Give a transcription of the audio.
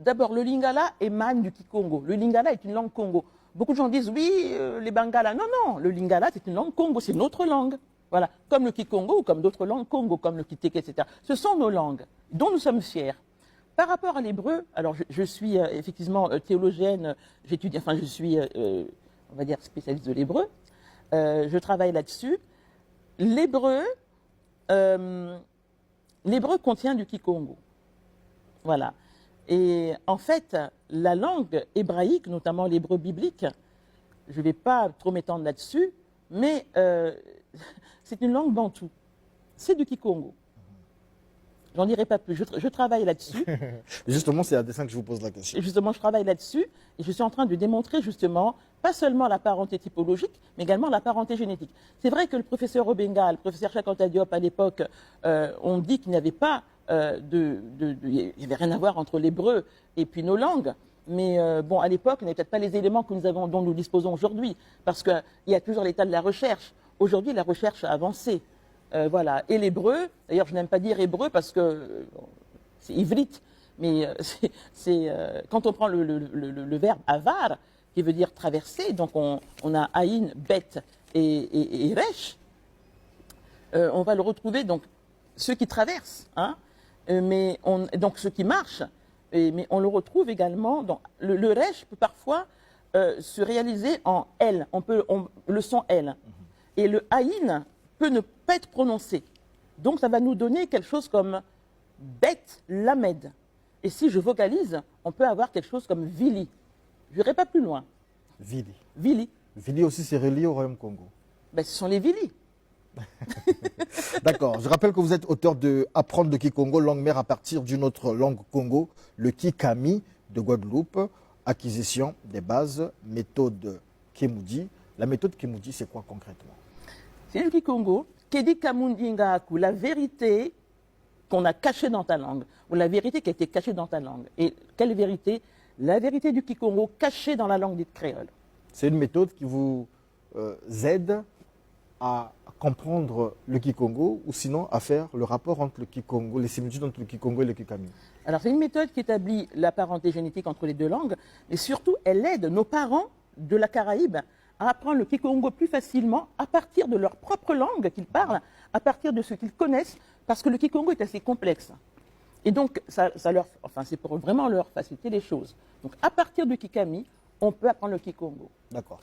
d'abord, le lingala émane du Kikongo. Le lingala est une langue Congo. Beaucoup de gens disent, oui, les Bangala. Non, non, le lingala, c'est une langue Congo, c'est notre langue. Voilà, comme le Kikongo ou comme d'autres langues Congo, comme le Kiteke, etc. Ce sont nos langues dont nous sommes fiers. Par rapport à l'hébreu, alors je suis effectivement théologienne, j'étudie, enfin je suis, on va dire, spécialiste de l'hébreu. Je travaille là-dessus. L'hébreu contient du Kikongo. Voilà. Et en fait, la langue hébraïque, notamment l'hébreu biblique, je ne vais pas trop m'étendre là-dessus, mais c'est une langue bantoue. C'est du Kikongo. J'en dirai pas plus. Je travaille là-dessus. Justement, c'est à dessein que je vous pose la question. Et justement, je travaille là-dessus et je suis en train de démontrer justement, pas seulement la parenté typologique, mais également la parenté génétique. C'est vrai que le professeur Obenga, le professeur Chakanta Diop à l'époque, ont dit qu'il n'y avait pas il n'y avait rien à voir entre l'hébreu et puis nos langues. Mais bon, à l'époque, on n'avait peut-être pas les éléments que nous avons, dont nous disposons aujourd'hui, parce qu'il y a toujours l'état de la recherche. Aujourd'hui, la recherche a avancé. Voilà. Et l'hébreu, d'ailleurs, je n'aime pas dire hébreu parce que c'est ivrite, mais quand on prend le verbe avar, qui veut dire traverser, donc on a aïn, bet et resh, on va le retrouver, donc ceux qui traversent, hein, donc ceux qui marchent, mais on le retrouve également, dans, le resh peut parfois se réaliser en L, le son L, et le aïn peut ne pas être prononcé. Donc ça va nous donner quelque chose comme bet lamed. Et si je vocalise, on peut avoir quelque chose comme vili. Je n'irai pas plus loin. Vili. Vili. Vili aussi, c'est relié au Royaume Congo. Ben, ce sont les vili. D'accord. Je rappelle que vous êtes auteur de Apprendre le Kikongo, langue mère à partir d'une autre langue Congo, le Kikami de Guadeloupe, acquisition des bases, méthode Kemoudi. La méthode Kemoudi, c'est quoi concrètement? C'est le Kikongo, Kedi Kamundingaku, la vérité qu'on a cachée dans ta langue, ou la vérité qui a été cachée dans ta langue. Et quelle vérité? La vérité du Kikongo cachée dans la langue dite créole. C'est une méthode qui vous aide à comprendre le Kikongo ou sinon à faire le rapport entre le Kikongo, les similitudes entre le Kikongo et le Kikami. Alors c'est une méthode qui établit la parenté génétique entre les deux langues, mais surtout elle aide nos parents de la Caraïbe à apprendre le Kikongo plus facilement à partir de leur propre langue qu'ils parlent, à partir de ce qu'ils connaissent, parce que le Kikongo est assez complexe. Et donc, c'est pour vraiment leur faciliter les choses. Donc, à partir du Kikami, on peut apprendre le Kikongo. D'accord.